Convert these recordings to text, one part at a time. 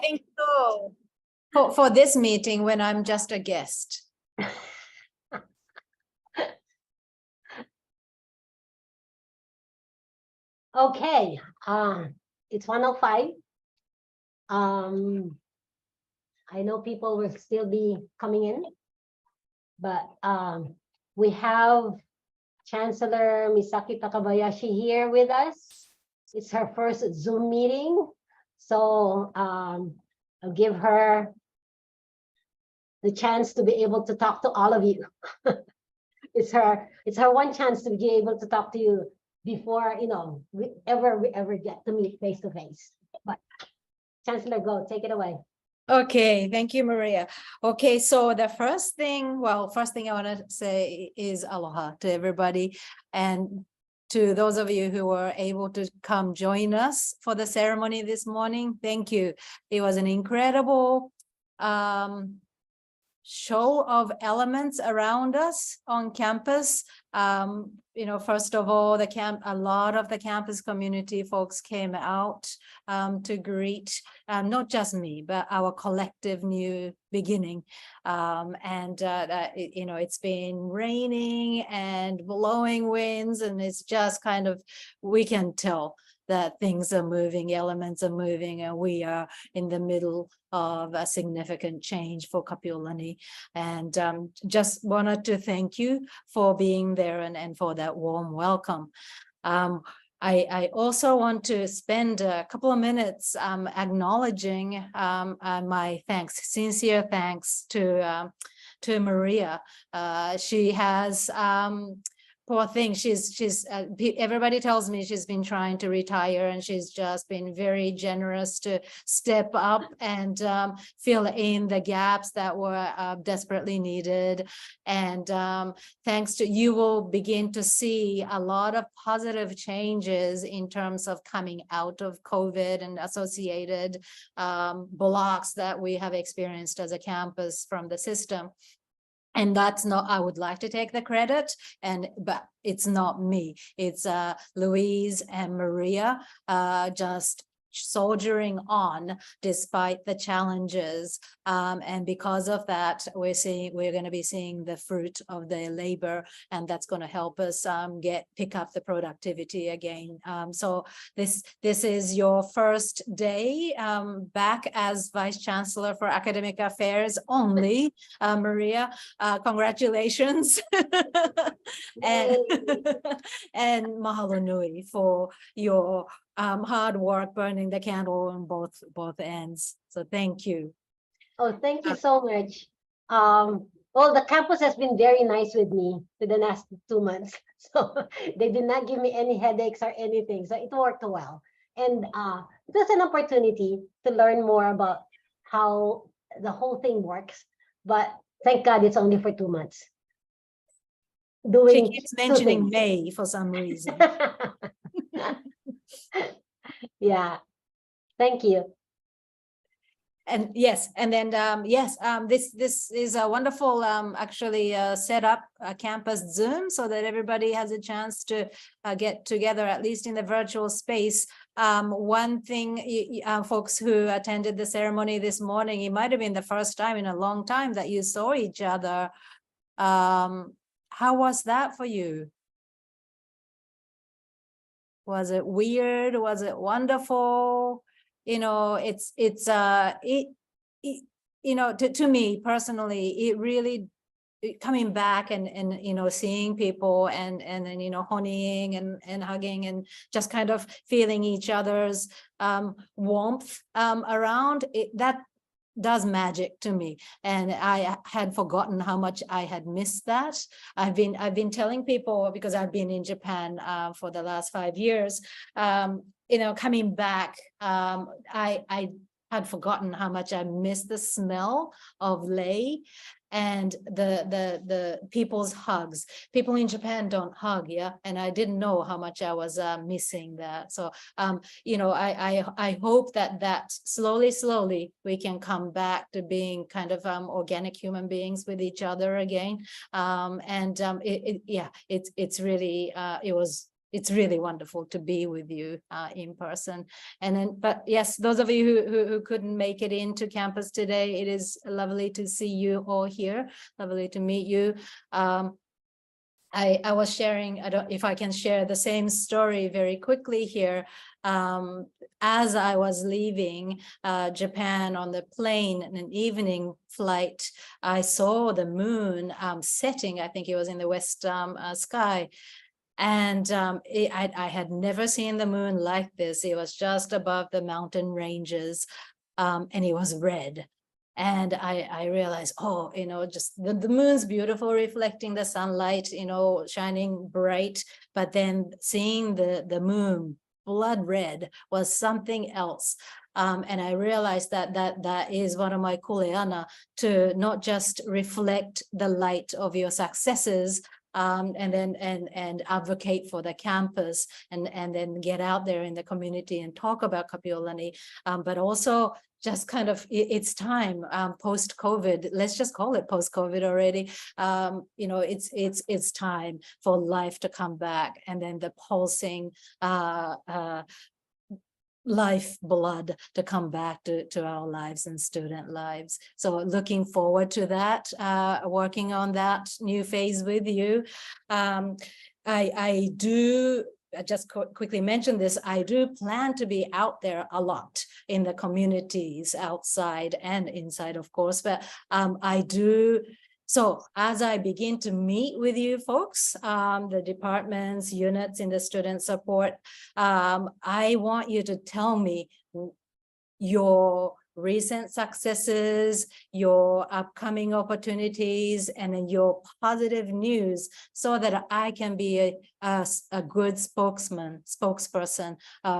think so. For this meeting when I'm just a guest. Okay, it's 1:05. I know people will still be coming in, but we have Chancellor Misaki Takabayashi here with us. It's her first Zoom meeting, so I'll give her the chance to be able to talk to all of you. It's her one chance to be able to talk to you before we ever get to meet face to face. But Chancellor, go, take it away. Okay, thank you, Maria. Okay, so the first thing I want to say is aloha to everybody, and to those of you who were able to come join us for the ceremony this morning. Thank you. It was an incredible show of elements around us on campus. First of all, a lot of the campus community folks came out to greet not just me, but our collective new beginning. It's been raining and blowing winds, and it's just kind of, we can tell that things are moving, elements are moving, and we are in the middle of a significant change for Kapiolani. And just wanted to thank you for being there and for that warm welcome. I also want to spend a couple of minutes acknowledging my sincere thanks to Maria. She has poor thing, everybody tells me she's been trying to retire, and she's just been very generous to step up and fill in the gaps that were desperately needed. And thanks to you, will begin to see a lot of positive changes in terms of coming out of COVID and associated blocks that we have experienced as a campus from the system. And that's not, I would like to take the credit, but it's not me. It's Louise and Maria just soldiering on despite the challenges, and because of that, we're going to be seeing the fruit of their labor, and that's going to help us pick up the productivity again. So this is your first day back as Vice Chancellor for Academic Affairs only, Maria. Congratulations. and mahalo nui for your hard work burning the candle on both ends. So thank you. Oh, thank you so much. Well, the campus has been very nice with me for the last 2 months. So they did not give me any headaches or anything. So it worked well. And it was an opportunity to learn more about how the whole thing works. But thank God it's only for 2 months. She keeps mentioning May for some reason. Yeah, thank you. And yes, and then this is a wonderful actually set up a campus Zoom so that everybody has a chance to get together, at least in the virtual space. One thing, folks who attended the ceremony this morning, it might have been the first time in a long time that you saw each other. How was that for you? Was it weird? Was it wonderful? To me personally, it really, coming back and seeing people and then honeying and hugging and just kind of feeling each other's warmth around it, that does magic to me. And I had forgotten how much I had missed that. I've been telling people, because I've been in Japan for the last 5 years, coming back, I had forgotten how much I missed the smell of lei and the people's hugs. People in Japan don't hug, yeah, and I didn't know how much I was missing that. So I hope that slowly we can come back to being kind of organic human beings with each other again. It's really it was it's really wonderful to be with you in person. And then, but yes, those of you who couldn't make it into campus today, it is lovely to see you all here. Lovely to meet you. I was sharing, I don't, if I can share the same story very quickly here. As I was leaving Japan on the plane in an evening flight, I saw the moon setting. I think it was in the west sky. And I had never seen the moon like this. It was just above the mountain ranges, and it was red. And I realized, oh, just the moon's beautiful, reflecting the sunlight, shining bright. But then seeing the moon blood red was something else. And I realized that is one of my kuleana, to not just reflect the light of your successes, and then advocate for the campus, and then get out there in the community and talk about Kapiolani, but also just kind of, it's time post-COVID. Let's just call it post-COVID already. It's time for life to come back, and then the pulsing life blood to come back to our lives and student lives. So looking forward to that, working on that new phase with you. I do just quickly mention this. I do plan to be out there a lot in the communities, outside and inside, of course, but I do. So as I begin to meet with you folks, the departments, units in the student support, I want you to tell me your recent successes, your upcoming opportunities, and then your positive news, so that I can be a good spokesperson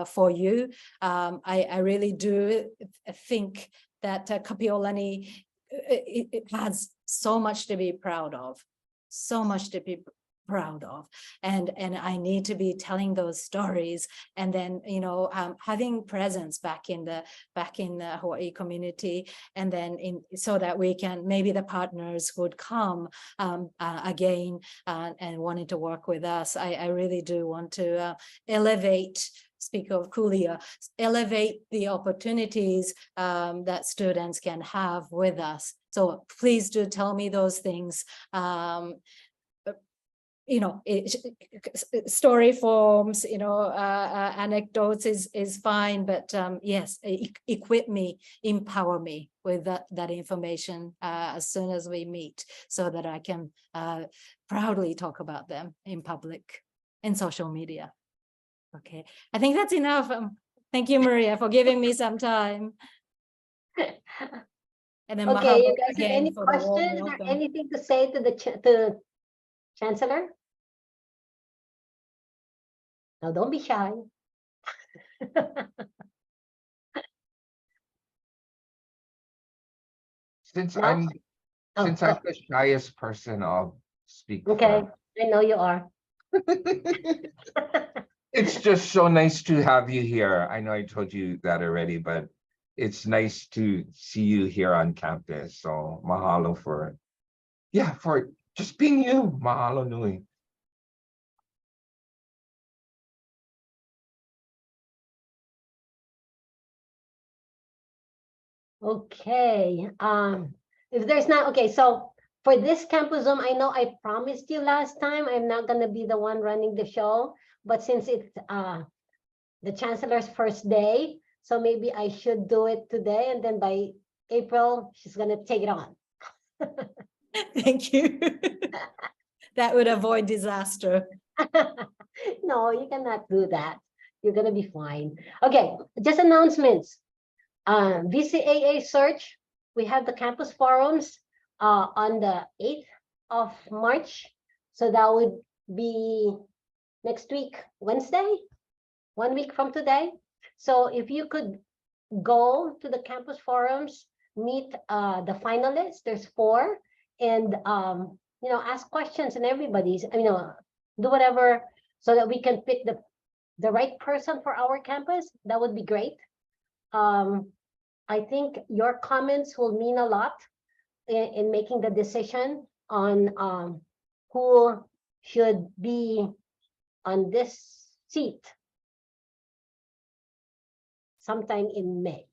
for you. I really do think that Kapiolani, it has so much to be proud of, so much to be proud of, and I need to be telling those stories, and then having presence back in the Hawaii community, and then so that we can, maybe the partners would come again and wanting to work with us. I really do want to elevate, speak of Kulia, elevate the opportunities that students can have with us. So please do tell me those things. Story forms, anecdotes is fine, but yes, equip me, empower me with that information as soon as we meet, so that I can proudly talk about them in public, in social media. Okay, I think that's enough. Thank you, Maria, for giving me some time. And then Okay, you guys have again any for the warm questions or welcome. anything to say to the Chancellor? No, don't be shy. Since No? I'm Oh, since go. I'm the shyest person, I'll speak Okay, first. I know you are. It's just so nice to have you here. I know I told you that already, but it's nice to see you here on campus. So mahalo for just being you. Mahalo nui. Okay, if there's not, okay, so for this Campus Zoom, I know I promised you last time, I'm not gonna be the one running the show, but since it's the Chancellor's first day, so maybe I should do it today, and then by April, she's gonna take it on. Thank you. That would avoid disaster. No, you cannot do that. You're gonna be fine. Okay, just announcements. VCAA search, we have the campus forums on the 8th of March. So that would be next week, Wednesday, 1 week from today. So if you could go to the campus forums, meet the finalists, there's 4, and ask questions, and everybody's, do whatever so that we can pick the right person for our campus. That would be great. I think your comments will mean a lot in making the decision on who should be on this seat sometime in May.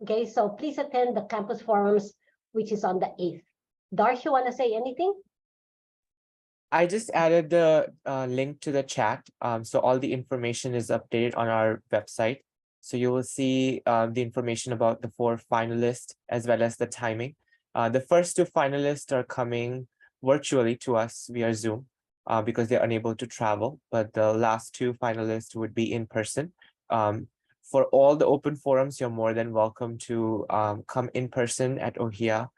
Okay, so please attend the campus forums, which is on the 8th. Darsh, you want to say anything? I just added the link to the chat. So all the information is updated on our website. So you will see the information about the 4 finalists as well as the timing. The first 2 finalists are coming virtually to us via Zoom because they're unable to travel, but the last 2 finalists would be in person. For all the open forums, you're more than welcome to come in person at OHIA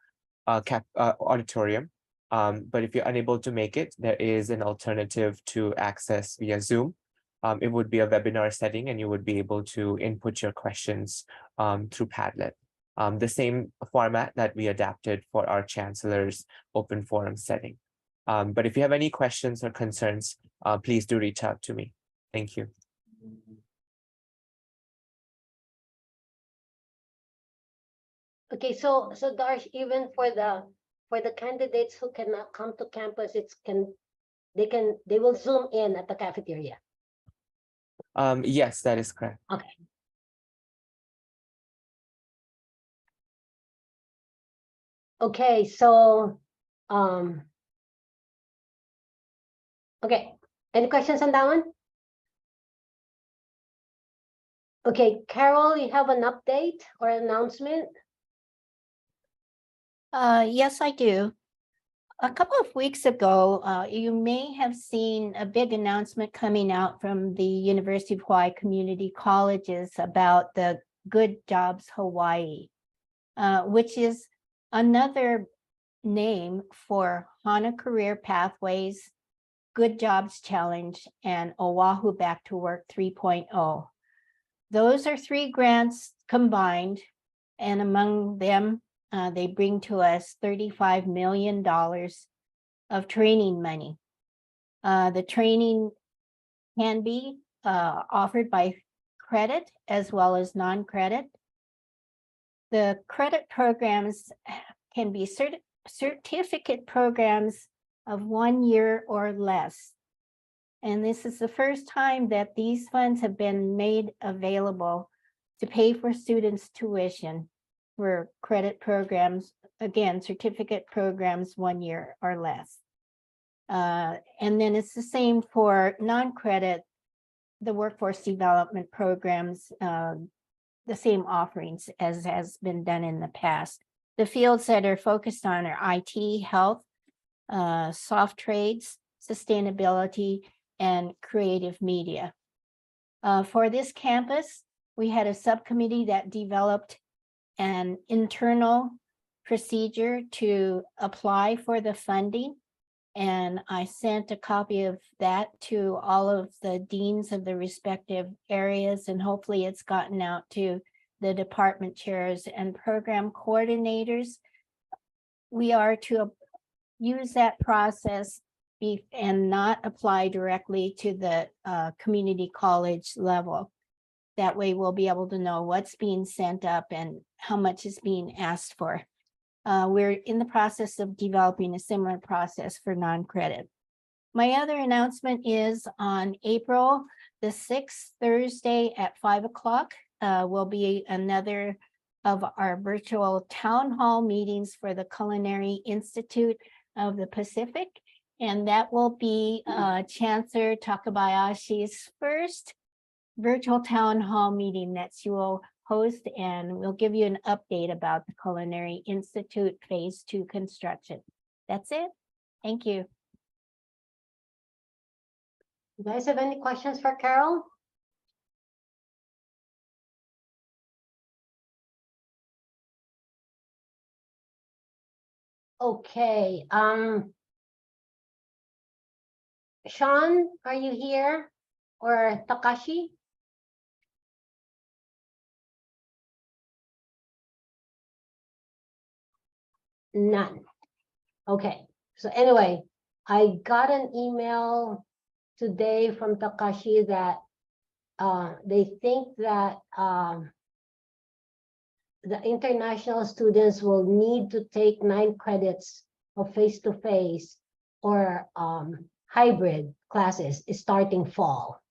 auditorium. But if you're unable to make it, there is an alternative to access via Zoom. It would be a webinar setting and you would be able to input your questions through Padlet. The same format that we adapted for our Chancellor's open forum setting. But if you have any questions or concerns, please do reach out to me. Thank you. Okay, so Darsh, even for the candidates who cannot come to campus, they will Zoom in at the cafeteria. Yes, that is correct. Okay. Okay, so okay. Any questions on that one? Okay, Carol, you have an update or announcement? Yes, I do. A couple of weeks ago, you may have seen a big announcement coming out from the University of Hawaii Community Colleges about the Good Jobs Hawaii, which is another name for HANA Career Pathways, Good Jobs Challenge, and Oahu Back to Work 3.0. Those are 3 grants combined, and among them, they bring to us $35 million of training money. The training can be offered by credit as well as non-credit. The credit programs can be certificate programs of 1 year or less. And this is the first time that these funds have been made available to pay for students' tuition for credit programs, again, certificate programs 1 year or less. And then it's the same for non-credit, the workforce development programs, the same offerings as has been done in the past. The fields that are focused on are IT, health, soft trades, sustainability, and creative media. For this campus, we had a subcommittee that developed an internal procedure to apply for the funding. And I sent a copy of that to all of the deans of the respective areas, and hopefully it's gotten out to the department chairs and program coordinators. We are to use that process and not apply directly to the community college level. That way we'll be able to know what's being sent up and how much is being asked for. We're in the process of developing a similar process for non-credit. My other announcement is on April the 6th, Thursday at 5 o'clock, will be another of our virtual town hall meetings for the Culinary Institute of the Pacific. And that will be Chancellor Takabayashi's first virtual town hall meeting that she will host, and we'll give you an update about the Culinary Institute Phase 2 construction. That's it. Thank you. You guys have any questions for Carol? Okay, Sean, are you here? Or Takashi? None. Okay, so anyway, I got an email today from Takashi that they think that the international students will need to take 9 credits of face-to-face or hybrid classes starting fall.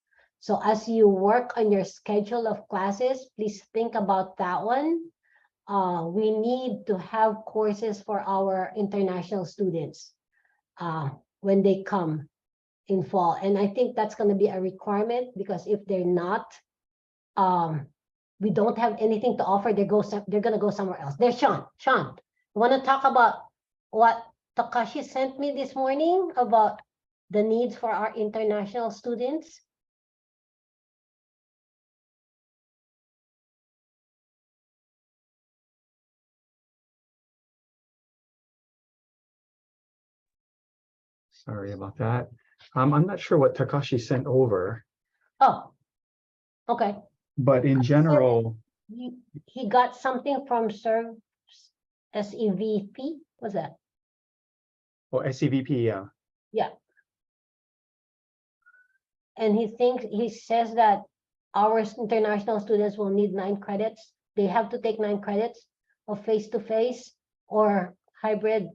So as you work on your schedule of classes, please think about that one. We need to have courses for our international students when they come in fall. And I think that's going to be a requirement, because if they're not, we don't have anything to offer, they're going to go somewhere else. There's Sean. Sean, you want to talk about what Takashi sent me this morning about the needs for our international students? Sorry about that. I'm not sure what Takashi sent over, Oh, okay. but in general, He got something from Serve SEVP. What's that? well, SCVP, yeah. Yeah. And he says that our international students will need 9 credits. They have to take 9 credits of face-to-face or hybrid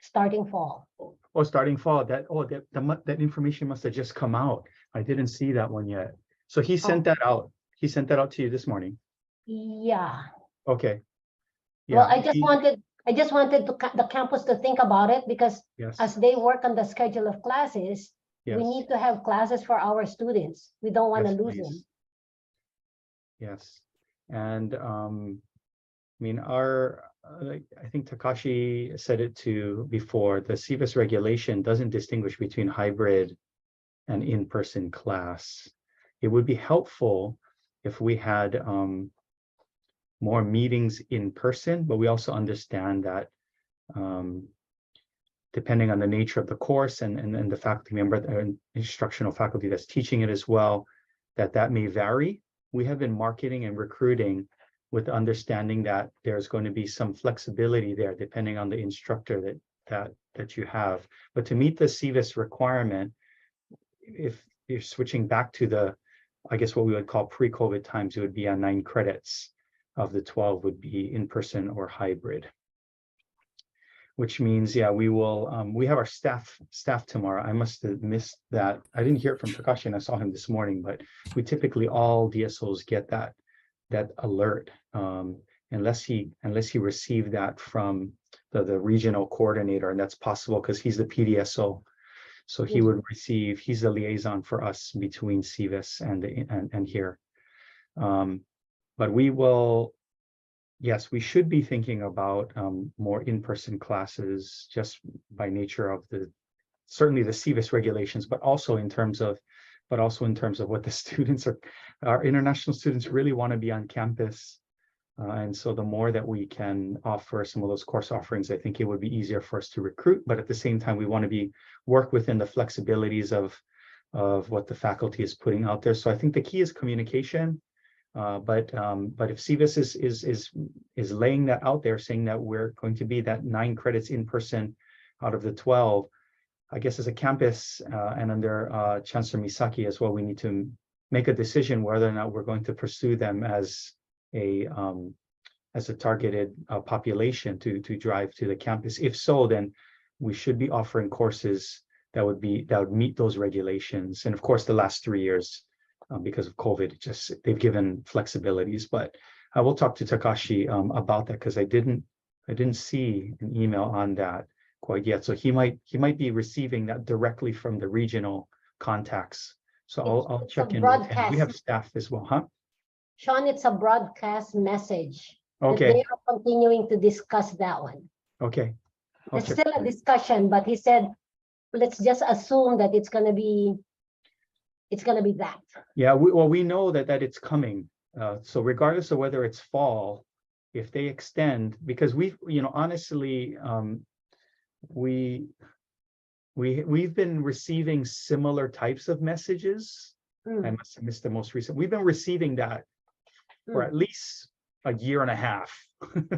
starting fall. Oh, starting fall, that information must have just come out. I didn't see that one yet. So he sent that out. He sent that out to you this morning. Yeah. Okay. Well, Yeah. I just wanted the campus to think about it, because Yes. as they work on the schedule of classes, Yes. we need to have classes for our students. We don't want to Yes, lose please. them. Yes. And I mean, I think Takashi said it too before, the CVIS regulation doesn't distinguish between hybrid and in-person class. It would be helpful if we had more meetings in person, but we also understand that depending on the nature of the course and the faculty member, instructional faculty that's teaching it as well, that may vary. We have been marketing and recruiting with the understanding that there's going to be some flexibility there depending on the instructor that you have. But to meet the CVIS requirement, if you're switching back to I guess what we would call pre-COVID times, it would be on 9 credits of the 12 would be in person or hybrid. Which means, yeah, we have our staff tomorrow. I must have missed that. I didn't hear it from Takashi and I saw him this morning, but we typically, all DSOs get that alert, unless he received that from the regional coordinator, and that's possible because he's the PDSO. So he would receive, he's the liaison for us between CVIS and here. But we will, yes, we should be thinking about more in-person classes just by nature of certainly the CVIS regulations, but also in terms of what the students our international students really want to be on campus. And so the more that we can offer some of those course offerings, I think it would be easier for us to recruit, but at the same time, we want to work within the flexibilities of what the faculty is putting out there. So I think the key is communication. But if CVIS is laying that out there, saying that we're going to be that 9 credits in person out of the 12, I guess as a campus and under Chancellor Misaki as well, we need to make a decision whether or not we're going to pursue them as a targeted population to drive to the campus. If so, then we should be offering courses that would meet those regulations. And of course, the last 3 years, because of COVID, they've given flexibilities. But I will talk to Takashi about that, because I didn't see an email on that quite yet. So he might be receiving that directly from the regional contacts. So I'll It's check a in with him. We broadcast. have staff as well, huh? Sean, it's a broadcast message. that Okay. They are continuing to discuss that one. Okay. I'll It's check. still a discussion, but he said, let's just assume that it's gonna be that. Yeah, we know that it's coming. So regardless of whether it's fall, if they extend, because honestly, we've been receiving similar types of messages. I must have missed the most recent. We've been receiving that for at least a year and a half.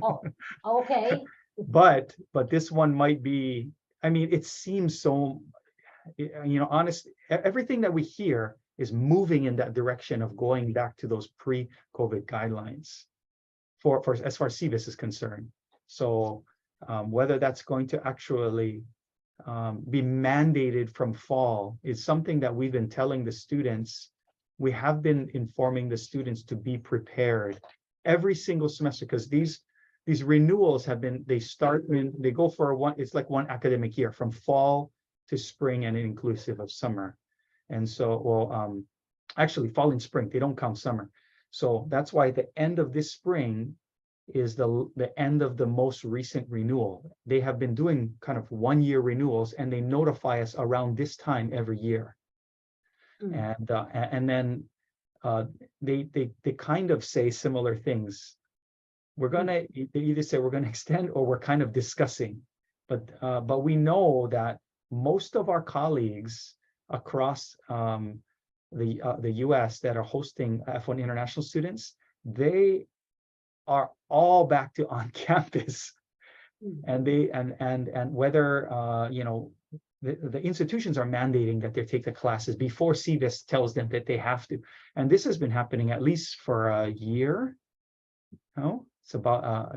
Oh, okay. But this one might be, I mean, it seems so, honest, everything that we hear is moving in that direction of going back to those pre-COVID guidelines for as far as CVIS is concerned. So whether that's going to actually be mandated from fall is something that we've been telling the students. We have been informing the students to be prepared every single semester, because these renewals have been, they go for it's like one academic year from fall to spring and inclusive of summer. And so, well, actually fall and spring, they don't count summer. So that's why the end of this spring is the end of the most recent renewal. They have been doing kind of 1-year renewals, and they notify us around this time every year. And then they kind of say similar things. We're gonna, they either say we're gonna extend, or we're kind of discussing, but we know that most of our colleagues across the US that are hosting F1 international students, they are all back to on campus. And they and whether you know, the institutions are mandating that they take the classes before CVIS tells them that they have to. And this has been happening at least for a year. No, it's about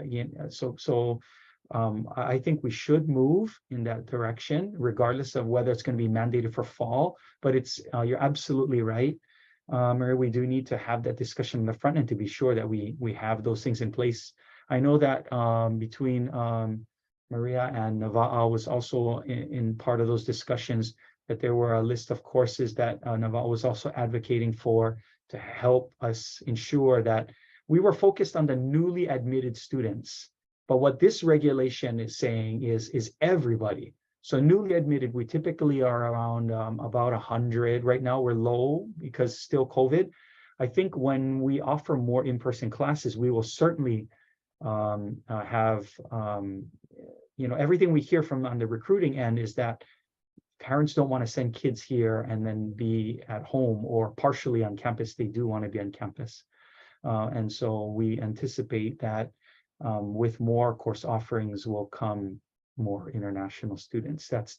I think we should move in that direction, regardless of whether it's going to be mandated for fall. But it's you're absolutely right, Mary. We do need to have that discussion in the front end to be sure that we have those things in place. I know that between Maria and Navaa was also in part of those discussions, that there were a list of courses that Navaa was also advocating for to help us ensure that we were focused on the newly admitted students. But what this regulation is saying is everybody. So newly admitted, we typically are around about 100. Right now we're low because still COVID. I think when we offer more in-person classes, we will certainly have, you know, everything we hear from on the recruiting end is that parents don't want to send kids here and then be at home or partially on campus. They do want to be on campus. And so we anticipate that with more course offerings will come more international students. That's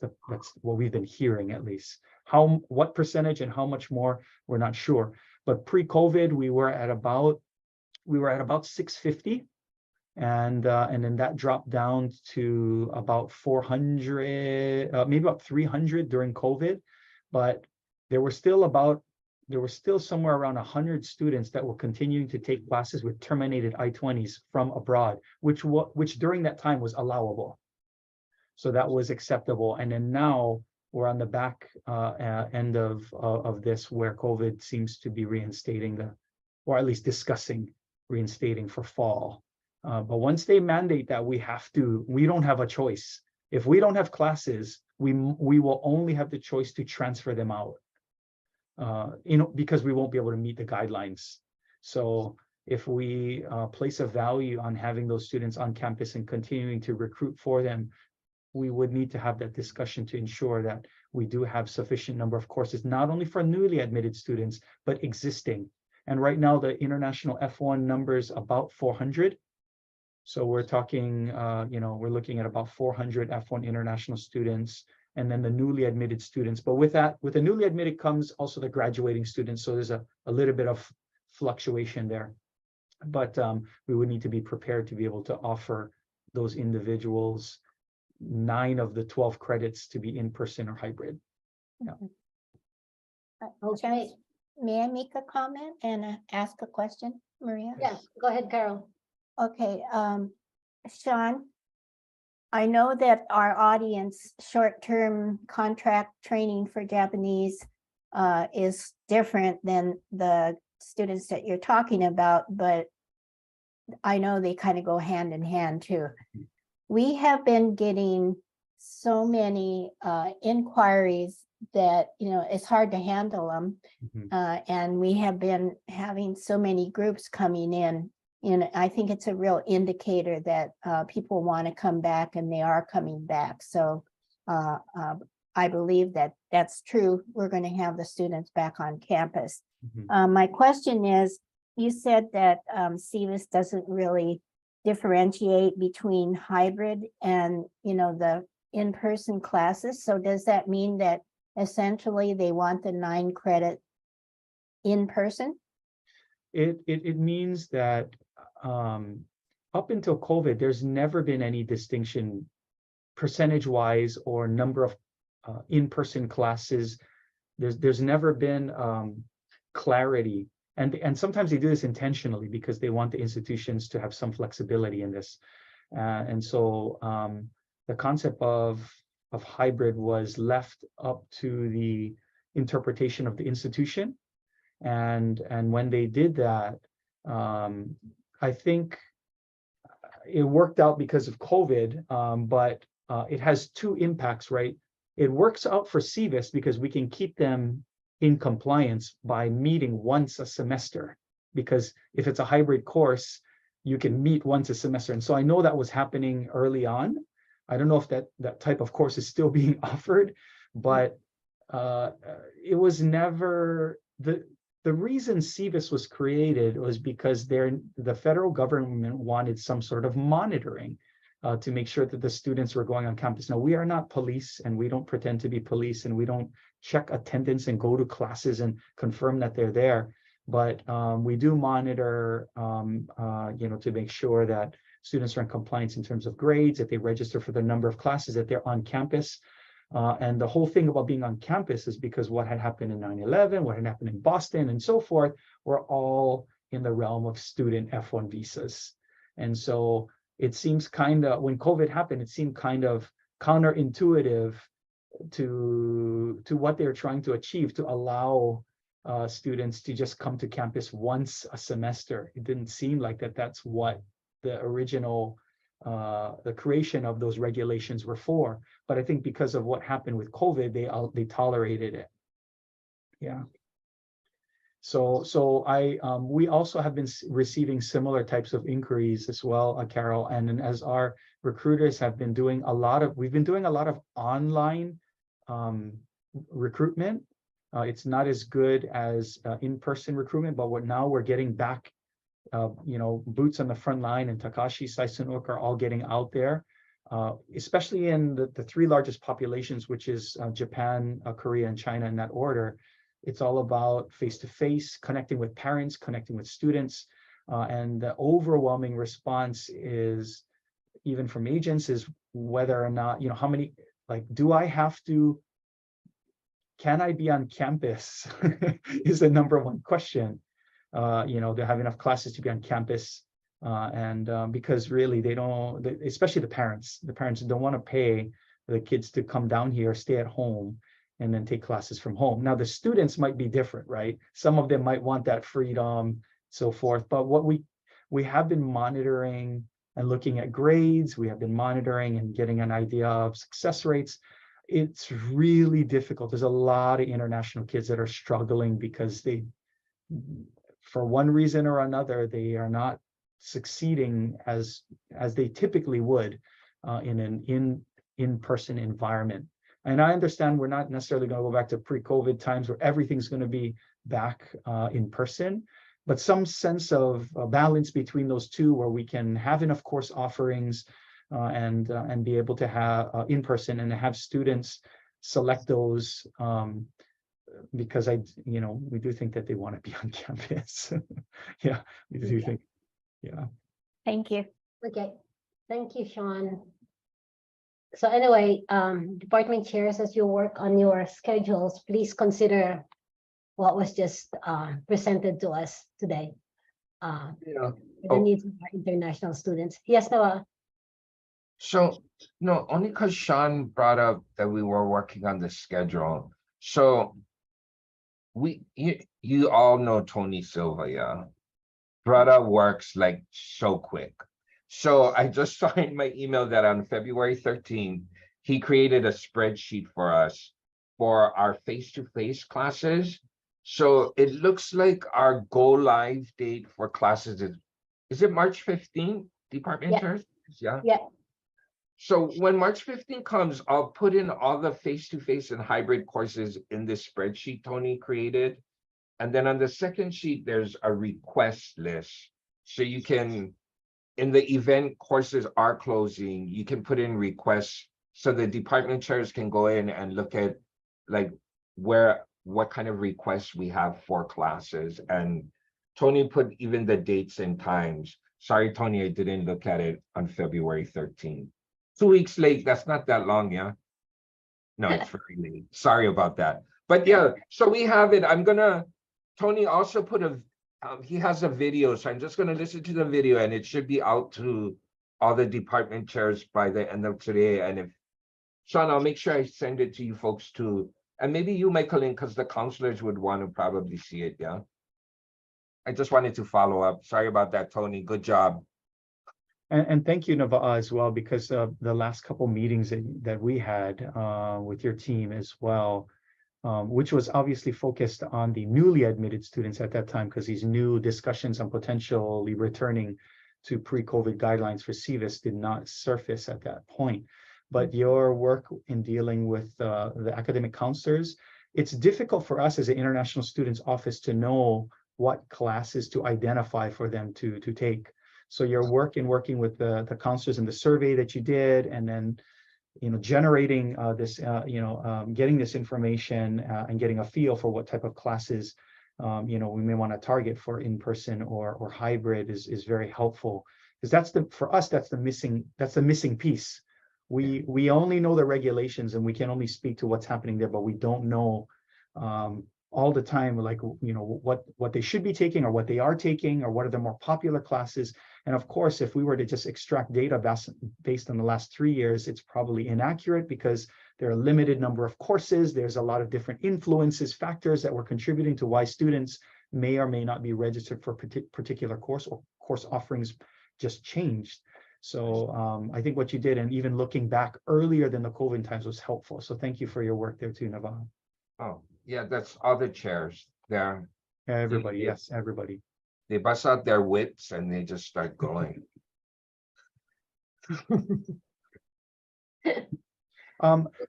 what we've been hearing, at least. What percentage and how much more, we're not sure. But pre-COVID, we were at about 650. And then that dropped down to about 400, maybe about 300 during COVID. But there were still somewhere around 100 students that were continuing to take classes with terminated I-20s from abroad, which during that time was allowable. So that was acceptable. And then now we're on the back end of this, where COVID seems to be reinstating or at least discussing reinstating for fall. But once they mandate that, we don't have a choice. If we don't have classes, we will only have the choice to transfer them out. Because we won't be able to meet the guidelines. So if we place a value on having those students on campus and continuing to recruit for them, we would need to have that discussion to ensure that we do have sufficient number of courses, not only for newly admitted students, but existing. And right now, the international F1 number is about 400. So we're talking, we're looking at about 400 F1 international students, and then the newly admitted students. But with the newly admitted comes also the graduating students. So there's a little bit of fluctuation there. But we would need to be prepared to be able to offer those individuals 9 of the 12 credits to be in person or hybrid. Yeah. Okay, May I make a comment and ask a question, Maria? yes, go ahead, Carol. Okay, Sean, I know that our audience, short-term contract training for Japanese is different than the students that you're talking about, but I know they kind of go hand in hand too. We have been getting so many inquiries that, it's hard to handle them. And we have been having so many groups coming in. And I think it's a real indicator that people want to come back, and they are coming back. So I believe that that's true. We're going to have the students back on campus. My question is, you said that CVIS doesn't really differentiate between hybrid and, the in-person classes. So does that mean that essentially they want the 9 credit in person? It means that up until COVID, there's never been any distinction percentage wise or number of in-person classes, there's never been clarity. And sometimes they do this intentionally because they want the institutions to have some flexibility in this. And so the concept of hybrid was left up to the interpretation of the institution. And when they did that, I think it worked out because of COVID, but it has two impacts, right? It works out for CVIS because we can keep them in compliance by meeting once a semester, because if it's a hybrid course, you can meet once a semester. And so I know that was happening early on. I don't know if that type of course is still being offered, but it was never the reason CVIS was created was because the federal government wanted some sort of monitoring to make sure that the students were going on campus. Now, we are not police, and we don't pretend to be police, and we don't check attendance and go to classes and confirm that they're there. But we do monitor, to make sure that students are in compliance in terms of grades, that they register for the number of classes, that they're on campus. And the whole thing about being on campus is because what had happened in 9/11, what had happened in Boston, and so forth, were all in the realm of student F1 visas. And so it seems kind of, when COVID happened, it seemed kind of counterintuitive to what they're trying to achieve, to allow students to just come to campus once a semester. It didn't seem like that's what the original the creation of those regulations were for. But I think because of what happened with COVID, they tolerated it. Yeah. So we also have been receiving similar types of inquiries as well, Carol. And then as our recruiters have been doing we've been doing a lot of online recruitment. It's not as good as in-person recruitment, but now we're getting back, boots on the front line, and Takashi, Saisunok are all getting out there, especially in the three largest populations, which is Japan, Korea, and China in that order. It's all about face-to-face, connecting with parents, connecting with students. And the overwhelming response is, even from agents, is whether or not, how many, can I be on campus is the number one question. They have enough classes to be on campus. Because really they don't, especially the parents don't want to pay the kids to come down here, stay at home, and then take classes from home. Now, the students might be different, right? Some of them might want that freedom, so forth. But what we have been monitoring and looking at grades, we have been monitoring and getting an idea of success rates. It's really difficult. There's a lot of international kids that are struggling because they, for one reason or another, they are not succeeding as they typically would in an in-person environment. And I understand we're not necessarily going to go back to pre-COVID times where everything's going to be back in person, but some sense of balance between those two, where we can have enough course offerings and be able to have in-person and have students select those, because we do think that they want to be on campus. Yeah, we do think. Yeah. Thank you. Okay, thank you, Sean. So anyway, department chairs, as you work on your schedules, please consider what was just presented to us today. The needs of our international students. Yes, Noah. So, no, only because Sean brought up that we were working on the schedule. So you all know Tony Silva, yeah? Brother works like so quick. So I just saw in my email that on February 13th, he created a spreadsheet for us for our face-to-face classes. So it looks like our go live date for classes is it March 15th, department chairs? Yeah. Yeah. So when March 15th comes, I'll put in all the face-to-face and hybrid courses in this spreadsheet Tony created. And then on the second sheet, there's a request list. So you can, in the event courses are closing, you can put in requests so the department chairs can go in and look at what kind of requests we have for classes. And Tony put even the dates and times. Sorry, Tony, I didn't look at it on February 13th. 2 weeks late, that's not that long, yeah? No, it's very late. Sorry about that. But yeah, so we have it. Tony also put he has a video, so I'm just gonna listen to the video and it should be out to all the department chairs by the end of today. And if, Sean, I'll make sure I send it to you folks too. And maybe you, Michaeline, because the counselors would want to probably see it, yeah? I just wanted to follow up. Sorry about that, Tony. Good job. And thank you, Nava, as well, because the last couple meetings that we had with your team as well, which was obviously focused on the newly admitted students at that time, because these new discussions on potentially returning to pre-COVID guidelines for CVIS did not surface at that point. But your work in dealing with the academic counselors, it's difficult for us as an international students office to know what classes to identify for them to take. So your work in working with the counselors in the survey that you did, and then, generating getting this information and getting a feel for what type of classes, we may want to target for in-person or hybrid is very helpful. Because for us, that's the missing piece. We only know the regulations and we can only speak to what's happening there, but we don't know all the time, like, what they should be taking or what they are taking, or what are the more popular classes. And of course, if we were to just extract data based on the last 3 years, it's probably inaccurate because there are a limited number of courses. There's a lot of different influences, factors that were contributing to why students may or may not be registered for particular course, or course offerings just changed. So I think what you did, and even looking back earlier than the COVID times, was helpful. So thank you for your work there too, Navan. Oh, yeah, that's all the chairs there. Everybody, Yeah. yes, everybody. They bust out their wits and they just start going.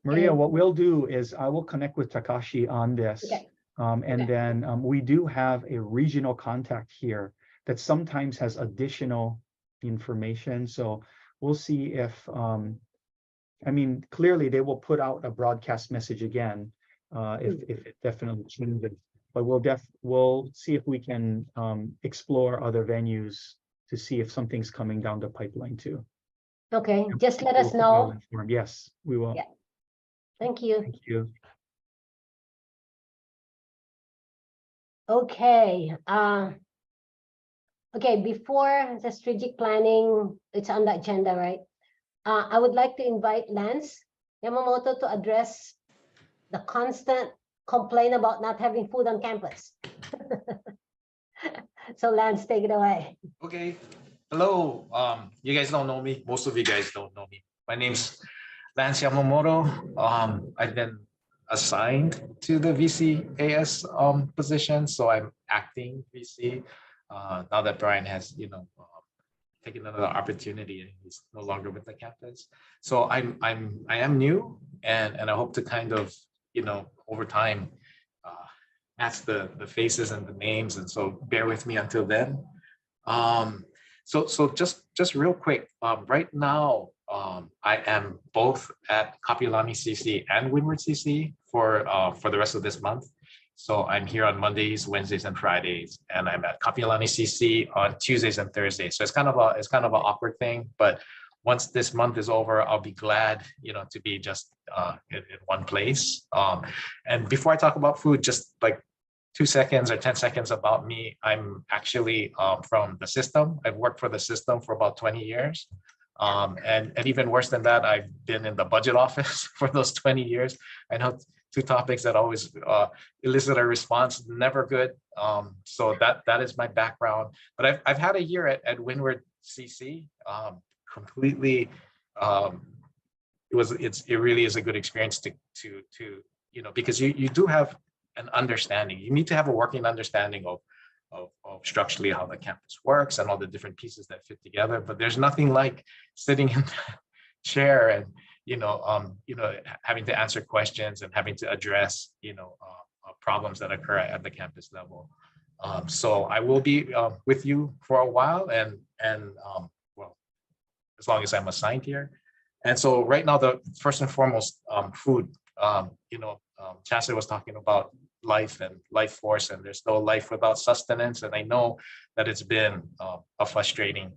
Maria, what we'll do is I will connect with Takashi on this. Okay. And then we do have a regional contact here that sometimes has additional information. So we'll see if, clearly they will put out a broadcast message again if it definitely changes. But we'll see if we can explore other venues to see if something's coming down the pipeline too. Okay, just let We'll us keep you all know. informed. Yes, we will. Yeah. Thank you. Thank you. Okay, before the strategic planning, it's on the agenda, right? I would like to invite Lance Yamamoto to address the constant complaint about not having food on campus. So Lance, take it away. Okay. Hello. You guys don't know me. Most of you guys don't know me. My name's Lance Yamamoto. I've been assigned to the VCAS position, so I'm acting VC. Now that Brian has, taken another opportunity and he's no longer with the campus. So I am new, and I hope to kind of, over time, match the faces and the names, and so bear with me until then. So just real quick, right now, I am both at Kapiolani CC and Windward CC for the rest of this month. So I'm here on Mondays, Wednesdays, and Fridays, and I'm at Kapiolani CC on Tuesdays and Thursdays. So it's kind of an awkward thing, but once this month is over, I'll be glad, to be just in one place. And before I talk about food, just like 2 seconds or 10 seconds about me. I'm actually from the system. I've worked for the system for about 20 years. And even worse than that, I've been in the budget office for those 20 years. I know two topics that always elicit a response, never good. So that is my background. But I've had a year at Windward CC, completely. It really is a good experience to because you do have an understanding. You need to have a working understanding of structurally how the campus works and all the different pieces that fit together. But there's nothing like sitting in the chair and having to answer questions and having to address problems that occur at the campus level. So I will be with you for a while, and well, as long as I'm assigned here. And so right now, the first and foremost, food. Chancellor was talking about life and life force, and there's no life without sustenance. And I know that it's been a frustrating,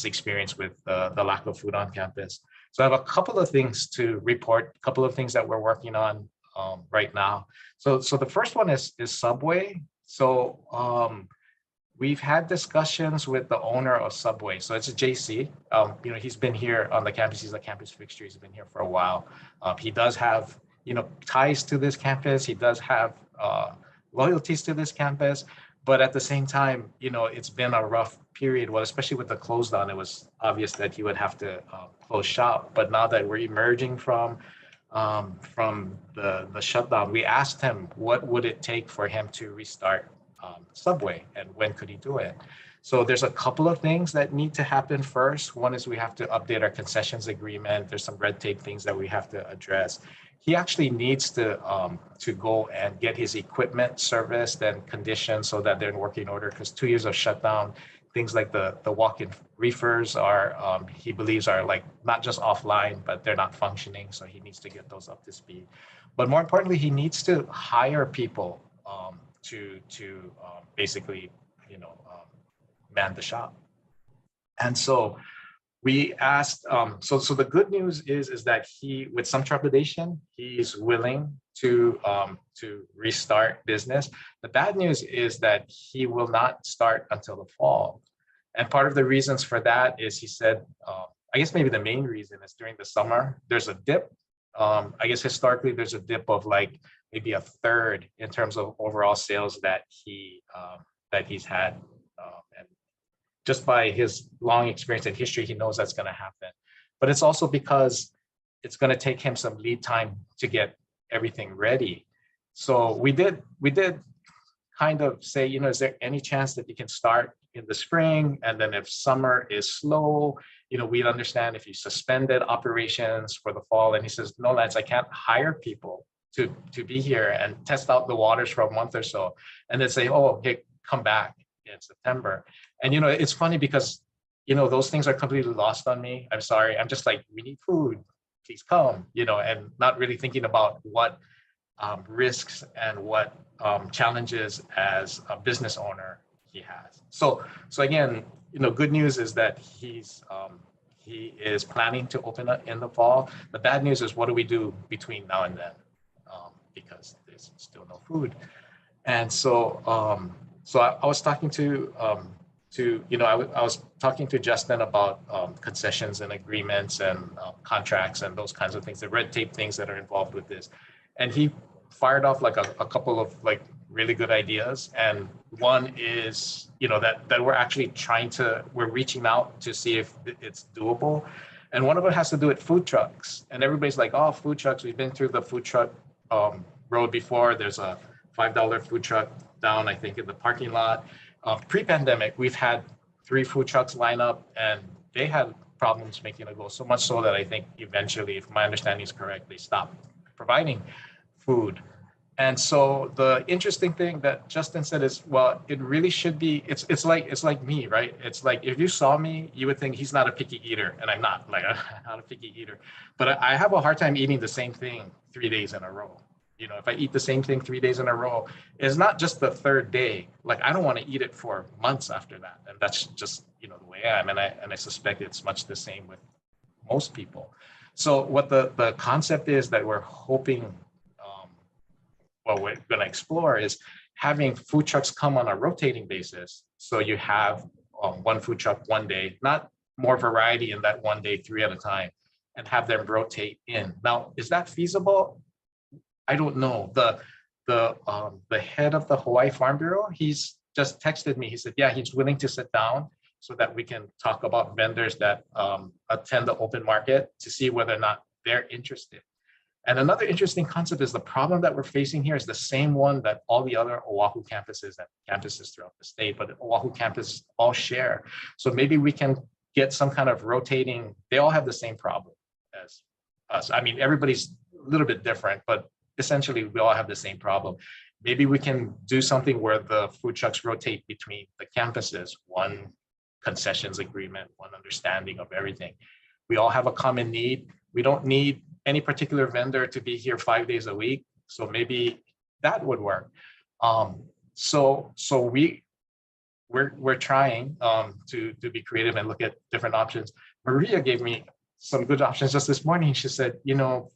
experience with the lack of food on campus. So I have a couple of things to report, a couple of things that we're working on right now. So the first one is Subway. So we've had discussions with the owner of Subway. So it's a JC. He's been here on the campus. He's a campus fixture. He's been here for a while. He does have, ties to this campus. He does have loyalties to this campus. But at the same time, it's been a rough period. Well, especially with the close down, it was obvious that he would have to close shop. But now that we're emerging from the shutdown, we asked him what would it take for him to restart Subway, and when could he do it? So there's a couple of things that need to happen first. One is we have to update our concessions agreement. There's some red tape things that we have to address. He actually needs to go and get his equipment serviced and conditioned so that they're in working order, because 2 years of shutdown, things like the walk-in reefers are, he believes are like not just offline, but they're not functioning. So he needs to get those up to speed. But more importantly, he needs to hire people to basically, man the shop. And so we asked, so the good news is that he, with some trepidation, he's willing to restart business. The bad news is that he will not start until the fall. And part of the reasons for that is, he said, I guess maybe the main reason is during the summer, there's a dip. I guess historically there's a dip of like maybe a third in terms of overall sales that he's had. And just by his long experience and history, he knows that's going to happen. But it's also because it's going to take him some lead time to get everything ready. So we did kind of say, is there any chance that you can start in the spring? And then if summer is slow, we'd understand if you suspended operations for the fall. And he says, no, Lance, I can't hire people to be here and test out the waters for a month or so, and then say, oh, okay, come back in September. And, it's funny because, those things are completely lost on me. I'm sorry. I'm just like, we need food, please come, and not really thinking about what risks and what challenges as a business owner he has. So again, good news is that he is planning to open up in the fall. The bad news is, what do we do between now and then? Because there's still no food. And so I was talking to I was talking to Justin about concessions and agreements and contracts and those kinds of things, the red tape things that are involved with this. And he fired off like a couple of like really good ideas. And one is, that we're actually we're reaching out to see if it's doable. And one of it has to do with food trucks. And everybody's like, oh, food trucks, we've been through the food truck road before. There's a $5 food truck down, I think, in the parking lot. Pre-pandemic, we've had 3 food trucks line up, and they had problems making it go, so much so that I think eventually, if my understanding is correct, they stopped providing food. And so the interesting thing that Justin said is, well, it really should be, it's like me, right? It's like, if you saw me, you would think he's not a picky eater, and I'm not, like, I'm not a picky eater. But I have a hard time eating the same thing 3 days in a row. If I eat the same thing 3 days in a row, it's not just the third day. Like, I don't want to eat it for months after that. And that's just, the way I am. And I suspect it's much the same with most people. So what the concept is that we're hoping, we're going to explore, is having food trucks come on a rotating basis. So you have one food truck one day, not more variety in that one day, 3 at a time, and have them rotate in. Now, is that feasible? I don't know. The head of the Hawaii Farm Bureau, he's just texted me. He said, yeah, he's willing to sit down so that we can talk about vendors that attend the open market to see whether or not they're interested. And another interesting concept is the problem that we're facing here is the same one that all the other Oahu campuses and campuses throughout the state, but the Oahu campus all share. So maybe we can get some kind of rotating, they all have the same problem as us. I mean, everybody's a little bit different, but essentially we all have the same problem. Maybe we can do something where the food trucks rotate between the campuses, one concessions agreement, one understanding of everything. We all have a common need. We don't need any particular vendor to be here 5 days a week. So maybe that would work. So we're trying to be creative and look at different options. Maria gave me some good options just this morning. She said, you know,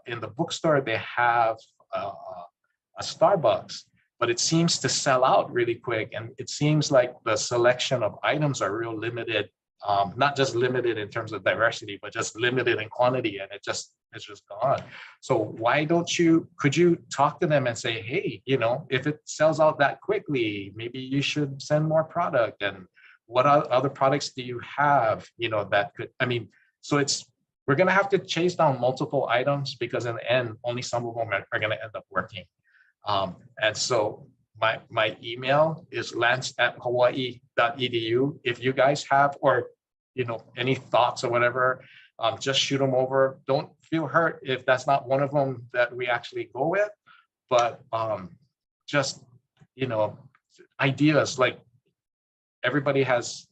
in the bookstore, they have a Starbucks, but it seems to sell out really quick. And it seems like the selection of items are real limited, not just limited in terms of diversity, but just limited in quantity. And it's just gone. So why don't you, could you talk to them and say, hey, you know, if it sells out that quickly, maybe you should send more product. And what other products do you have, you know, that could, I mean, so we're going to have to chase down multiple items because in the end, only some of them are going to end up working. And so my email is lance@hawaii.edu. If you guys have, or, you know, any thoughts or whatever, just shoot them over. Don't feel hurt if that's not one of them that we actually go with, but just, you know, ideas, like everybody has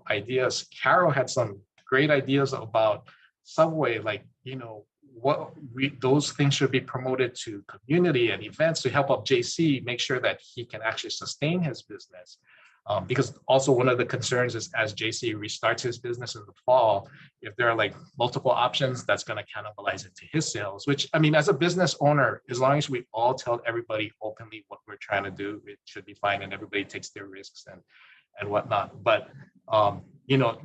ideas. Carol had some great ideas about Subway, like, you know, those things should be promoted to community and events to help up JC, make sure that he can actually sustain his business. Because also one of the concerns is as JC restarts his business in the fall, if there are like multiple options, that's going to cannibalize into his sales, which, I mean, as a business owner, as long as we all tell everybody openly what we're trying to do, it should be fine and everybody takes their risks and whatnot. But, you know,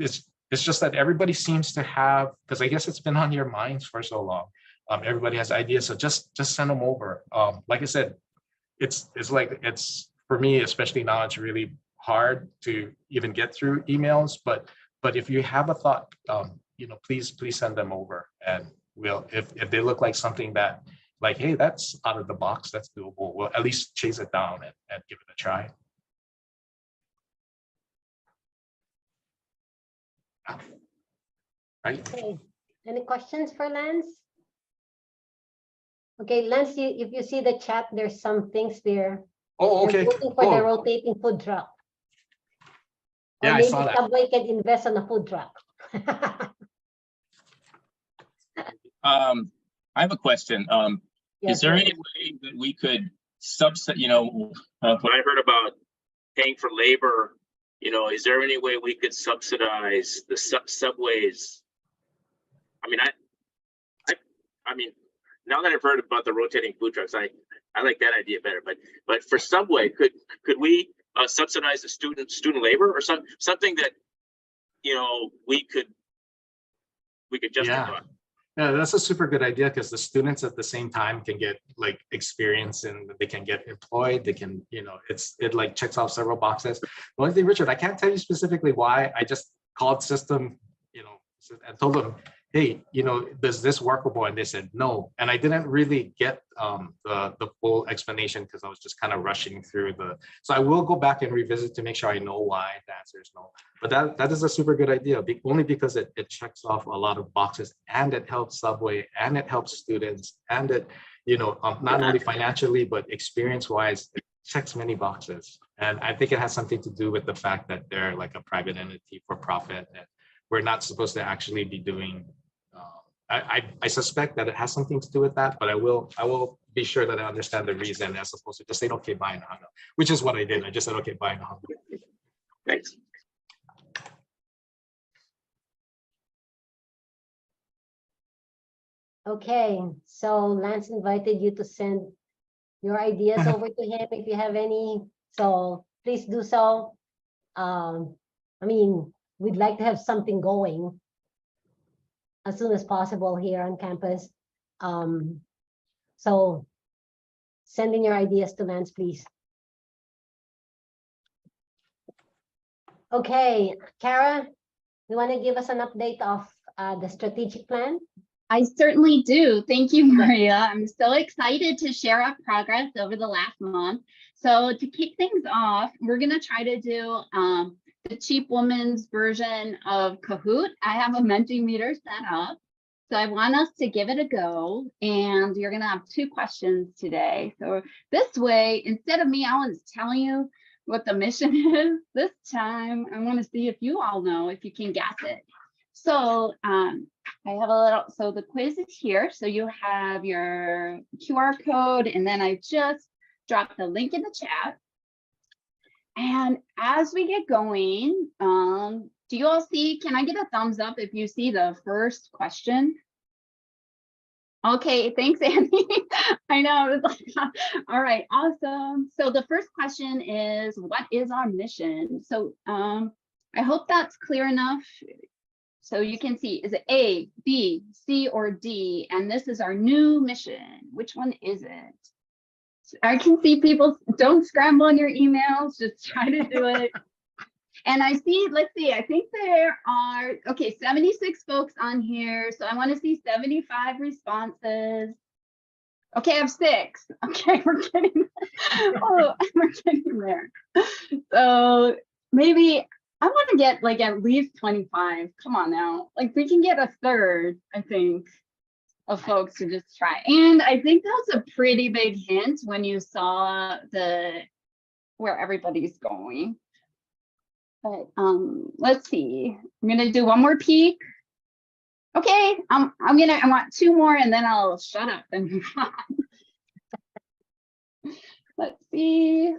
it's just that everybody seems to have, because I guess it's been on your minds for so long. Everybody has ideas, so just send them over. Like I said, it's for me, especially now, it's really hard to even get through emails. But if you have a thought, you know, please send them over, and we'll if they look like something that, like, hey, that's out of the box, that's doable, we'll at least chase it down and give it a try. Right. Okay, any questions for Lance? Okay, Lance, if you see the chat, there's some things there. Oh, They're okay. looking for the Oh, rotating food truck. Or yeah, I maybe saw that. Subway can invest on a food truck. I have a question. Yes, Is there sir. any way that we could subsidize, you know, when I heard about paying for labor, you know, is there any way we could subsidize the Subways? I mean, I mean, now that I've heard about the rotating food trucks, I like that idea better. But for Subway, could we subsidize the student labor or something that, you know, we could justify? Yeah, that's a super good idea, because the students at the same time can get like experience and they can get employed. They can, you know, it like checks off several boxes. The only thing, Richard, I can't tell you specifically why. I just called system, you know, and told them, hey, you know, does this workable? And they said no. And I didn't really get the full explanation because I was just kind of rushing through so I will go back and revisit to make sure I know why the answer is no. But that is a super good idea, only because it checks off a lot of boxes, and it helps Subway, and it helps students, and it, you know, not only financially, but experience-wise, it checks many boxes. And I think it has something to do with the fact that they're like a private entity for profit, and we're not supposed to actually be doing. I suspect that it has something to do with that, but I will be sure that I understand the reason, as opposed to just saying, okay, buy an Honda, which is what I did. I just said, okay, buy an Honda. Thanks. Okay, so Lance invited you to send your ideas over to him if you have any. So please do so. I mean, we'd like to have something going as soon as possible here on campus. So send in your ideas to Lance, please. Okay, Kara, you want to give us an update of the strategic plan? I certainly do. Thank you, Maria. I'm so excited to share our progress over the last month. So to kick things off, we're going to try to do the Cheap Woman's version of Kahoot. I have a Mentimeter set up. So I want us to give it a go, and you're going to have 2 questions today. So this way, instead of me always telling you what the mission is, this time I want to see if you all know, if you can guess it. So I have a little, so the quiz is here. So you have your QR code, and then I just dropped the link in the chat. And as we get going, Do you all see, can I get a thumbs up if you see the first question? Okay, thanks, Andy. I know, it was like, all right, awesome. So the first question is, what is our mission? So I hope that's clear enough. So you can see, is it A, B, C, or D? And this is our new mission. Which one is it? I can see people, don't scramble on your emails, just try to do it. And I see, let's see, I think there are, okay, 76 folks on here. So I want to see 75 responses. Okay, I have 6. Okay, we're getting, oh, we're getting there. So maybe I want to get like at least 25. Come on now. Like we can get a third, I think, of folks to just try. And I think that's a pretty big hint when you saw where everybody's going. But let's see. I'm gonna do one more peek. Okay, I want 2 more and then I'll shut up and move on. Let's see.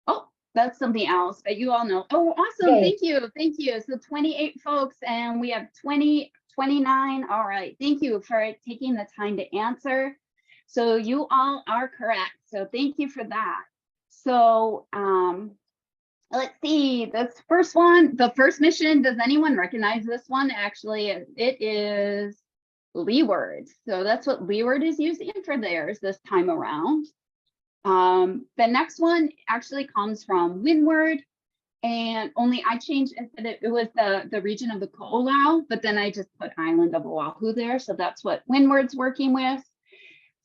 Oh, that's something else that you all know. Oh, awesome. Okay. Thank you. So 28 folks and we have 29. All right. Thank you for taking the time to answer. So you all are correct. So thank you for that. So let's see, this first one, the first mission, does anyone recognize this one? Actually, it is Leeward. So that's what Leeward is using for theirs this time around. The next one actually comes from Windward, and only I changed, instead it was the region of the Koolau, but then I just put Island of Oahu there. So that's what Windward's working with.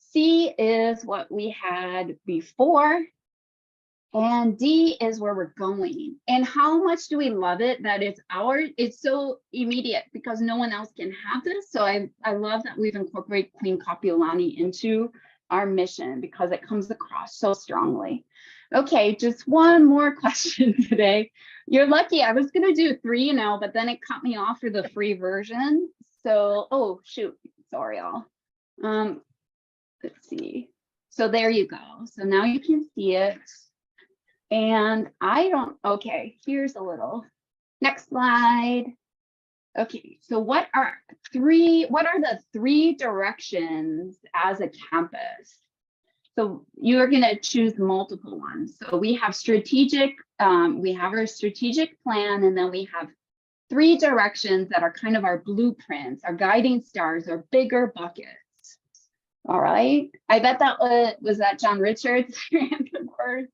C is what we had before. And D is where we're going. And how much do we love it that it's so immediate because no one else can have this. So I love that we've incorporated Queen Kapiolani into our mission because it comes across so strongly. Okay, just one more question today. You're lucky, I was gonna do 3 now, but then it cut me off for the free version. So, oh shoot, sorry all. Let's see. So there you go. So now you can see it. And okay, here's a little, next slide. Okay, so what are the 3 directions as a campus? So you're gonna choose multiple ones. So we have strategic, we have our strategic plan, and then we have 3 directions that are kind of our blueprints, our guiding stars, our bigger buckets. All right, I bet that was that John Richards words.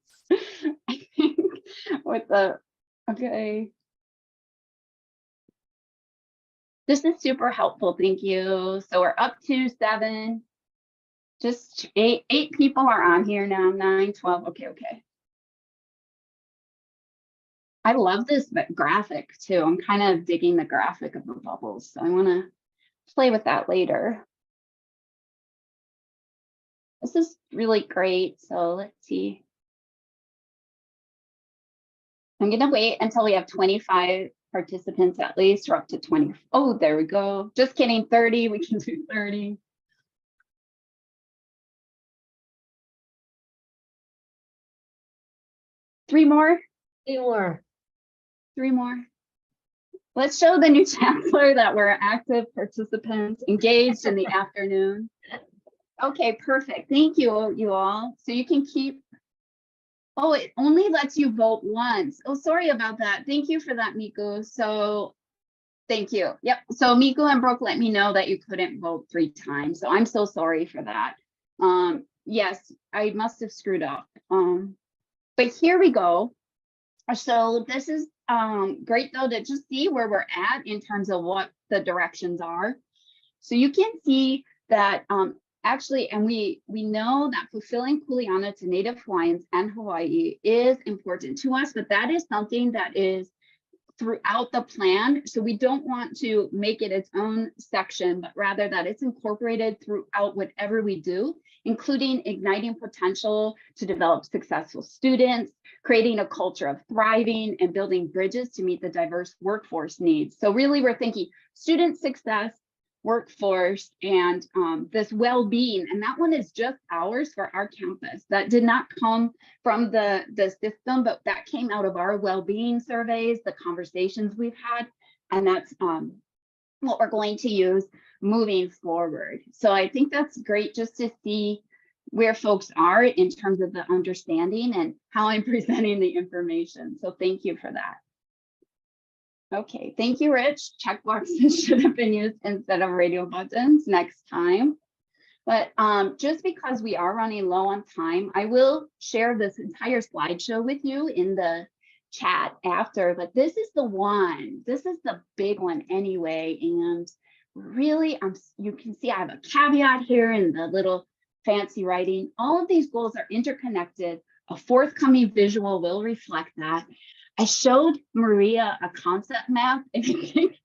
I think with the, okay. This is super helpful, thank you. So we're up to 7, just 8 people are on here now, 9, 12, okay. I love this graphic too. I'm kind of digging the graphic of the bubbles. So I wanna play with that later. This is really great, so let's see. I'm gonna wait until we have 25 participants at least, or up to 20. Oh, there we go. Just kidding, 30, we can do 30. Three more. 3 more. Let's show the new chancellor that we're active participants engaged in the afternoon. Okay, perfect. Thank you, you all. So you can keep. Oh, it only lets you vote once. Oh, sorry about that. Thank you for that, Miku. So thank you. Yep. So Miku and Brooke let me know that you couldn't vote 3 times. So I'm so sorry for that. Yes, I must have screwed up. But here we go. So this is great though to just see where we're at in terms of what the directions are. So you can see that actually, and we know that fulfilling Kuleana to Native Hawaiians and Hawaii is important to us, but that is something that is throughout the plan. So we don't want to make it its own section, but rather that it's incorporated throughout whatever we do, including igniting potential to develop successful students, creating a culture of thriving, and building bridges to meet the diverse workforce needs. So really we're thinking student success, workforce and this well-being. And that one is just ours for our campus. That did not come from the system, but that came out of our well-being surveys, the conversations we've had. And that's what we're going to use moving forward. So I think that's great just to see where folks are in terms of the understanding and how I'm presenting the information. So thank you for that. Okay, thank you, Rich. Checkboxes should have been used instead of radio buttons next time. But just because we are running low on time, I will share this entire slideshow with you in the chat after, but this is the one, this is the big one anyway. And really, you can see I have a caveat here in the little fancy writing. All of these goals are interconnected. A forthcoming visual will reflect that. I showed Maria a concept map and I think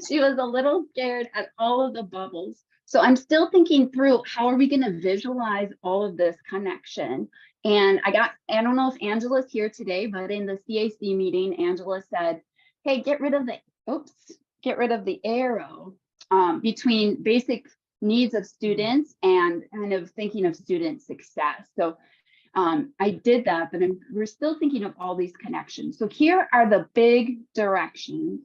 she was a little scared at all of the bubbles. So I'm still thinking through how are we going to visualize all of this connection. And I don't know if Angela's here today, but in the CAC meeting, Angela said, hey, get rid of the arrow between basic needs of students and kind of thinking of student success. So I did that, but we're still thinking of all these connections. So here are the big directions.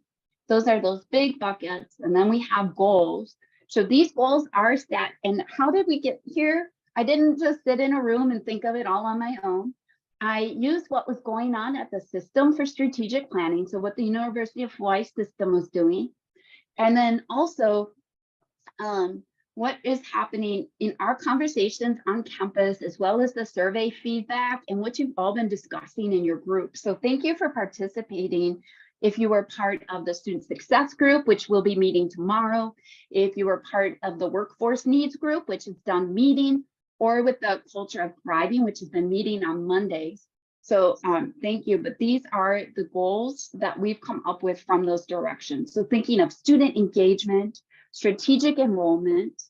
Those are those big buckets. And then we have goals. So these goals are set. And how did we get here? I didn't just sit in a room and think of it all on my own. I used what was going on at the System for Strategic Planning. So what the University of Hawaii system was doing. And then also, what is happening in our conversations on campus, as well as the survey feedback and what you've all been discussing in your group. So thank you for participating. If you were part of the Student Success Group, which will be meeting tomorrow, if you were part of the Workforce Needs Group, which is done meeting, or with the Culture of Thriving, which has been meeting on Mondays. So thank you, but these are the goals that we've come up with from those directions. So thinking of student engagement, strategic enrollment,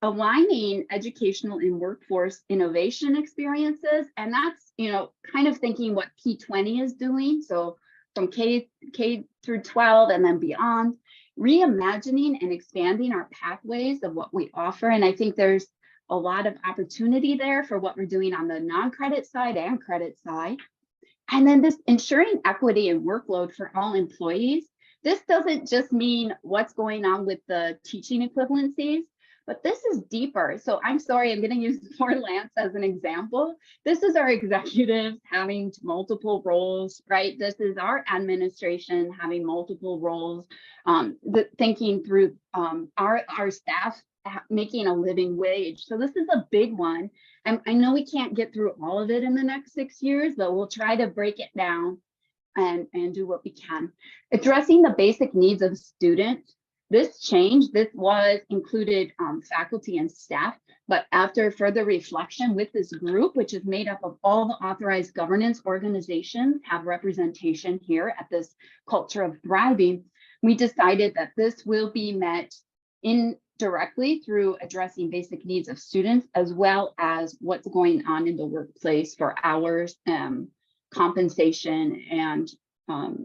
aligning educational and workforce innovation experiences. And that's, kind of thinking what P20 is doing. So from K through 12 and then beyond, reimagining and expanding our pathways of what we offer. And I think there's a lot of opportunity there for what we're doing on the non-credit side and credit side. And then this ensuring equity and workload for all employees. This doesn't just mean what's going on with the teaching equivalencies, but this is deeper. So I'm sorry, I'm going to use Fort Lance as an example. This is our executives having multiple roles, right? This is our administration having multiple roles, thinking through our staff making a living wage. So this is a big one. I know we can't get through all of it in the next 6 years, but we'll try to break it down and do what we can. Addressing the basic needs of students. This was included faculty and staff, but after further reflection with this group, which is made up of all the authorized governance organizations, have representation here at this Culture of Thriving, we decided that this will be met indirectly through addressing basic needs of students, as well as what's going on in the workplace for hours, compensation, and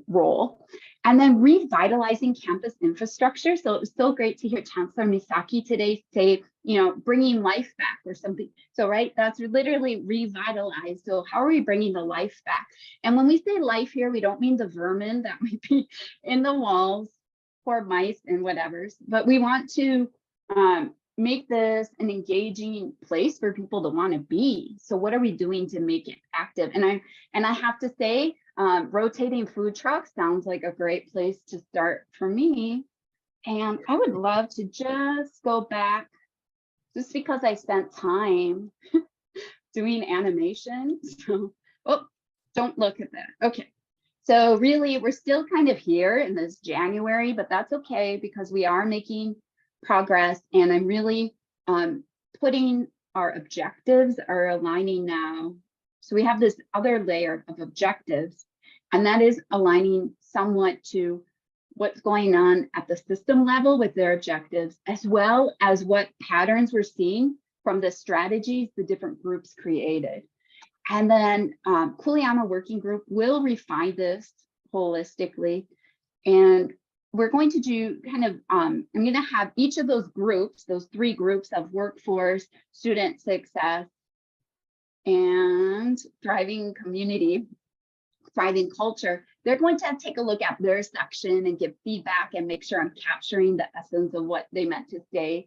role. And then revitalizing campus infrastructure. So it was so great to hear Chancellor Misaki today say, bringing life back or something. So, right, that's literally revitalize. So how are we bringing the life back? And when we say life here, we don't mean the vermin that might be in the walls, poor mice and whatever, but we want to make this an engaging place for people to want to be. So what are we doing to make it active? And I have to say, rotating food trucks sounds like a great place to start for me. And I would love to just go back, just because I spent time doing animation. So, don't look at that. Okay. So really, we're still kind of here in this January, but that's okay because we are making progress. And I'm really putting our objectives are aligning now. So we have this other layer of objectives, and that is aligning somewhat to what's going on at the system level with their objectives, as well as what patterns we're seeing from the strategies the different groups created. And then Kuleana Working Group will refine this holistically. And we're going to do kind of, I'm going to have each of those groups, those 3 groups of workforce, student success, and thriving community, thriving culture. They're going to take a look at their section and give feedback and make sure I'm capturing the essence of what they meant to say.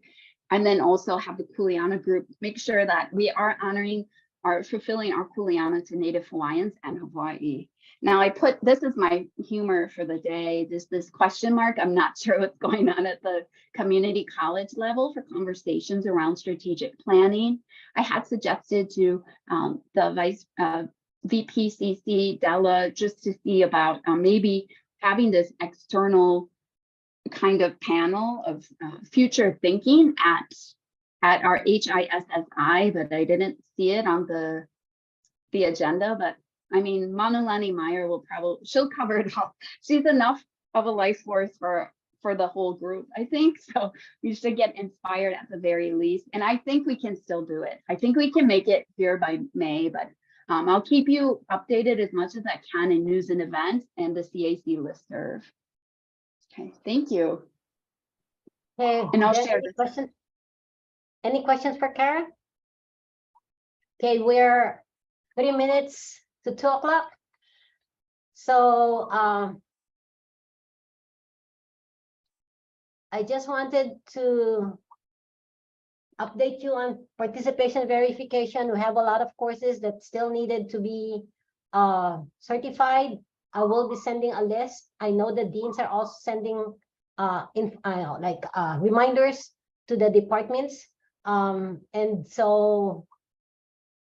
And then also have the Kuleana group make sure that we are honoring fulfilling our Kuleana to Native Hawaiians and Hawaii. Now I put, this is my humor for the day, this question mark. I'm not sure what's going on at the community college level for conversations around strategic planning. I had suggested to the VPCC Della just to see about maybe having this external kind of panel of future thinking at our HISSI, but I didn't see it on the agenda. But I mean, Manulani Meyer will she'll cover it all. She's enough of a life force for the whole group, I think. So we should get inspired at the very least. And I think we can still do it. I think we can make it here by May, but I'll keep you updated as much as I can in news and events and the CAC listserv. Okay, thank you. Okay, And I'll then share any this. question- Any questions for Karen? Okay, we're 3 minutes to 2 o'clock. So I just wanted to update you on participation verification. We have a lot of courses that still needed to be certified. I will be sending a list. I know the deans are also sending reminders to the departments. And so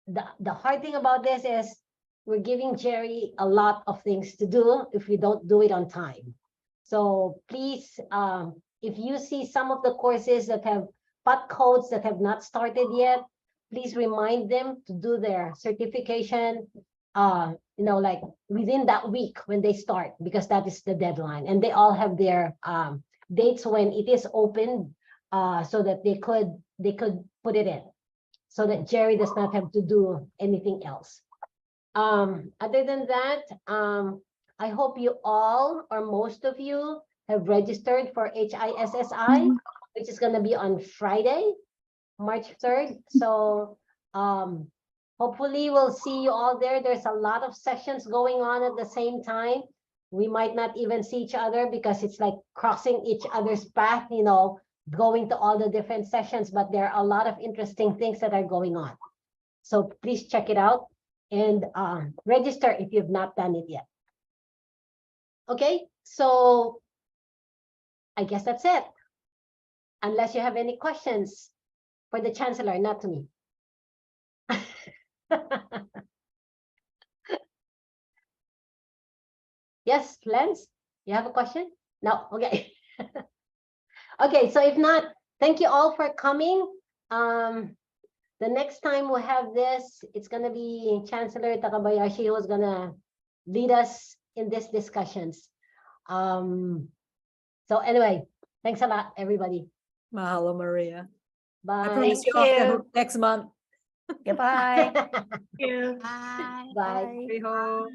the hard thing about this is we're giving Jerry a lot of things to do if we don't do it on time. So please, if you see some of the courses that have POT codes that have not started yet, please remind them to do their certification, like within that week when they start, because that is the deadline. And they all have their dates when it is open, so that they could put it in, so that Jerry does not have to do anything else. Other than that, I hope you all or most of you have registered for HISSI, which is going to be on Friday, March 3rd. So hopefully we'll see you all there. There's a lot of sessions going on at the same time. We might not even see each other because it's like crossing each other's path, going to all the different sessions, but there are a lot of interesting things that are going on. So please check it out and register if you've not done it yet. Okay, so I guess that's it. Unless you have any questions for the Chancellor, not to me. Yes, Lance, you have a question? No, okay. Okay, so if not, thank you all for coming. The next time we'll have this, it's gonna be Chancellor Takabayashi who's gonna lead us in these discussions. So anyway, thanks a lot, everybody. Mahalo, Maria. I Bye. promise you Thank off the you. hook next month. Goodbye. Thank you. Bye. Riho.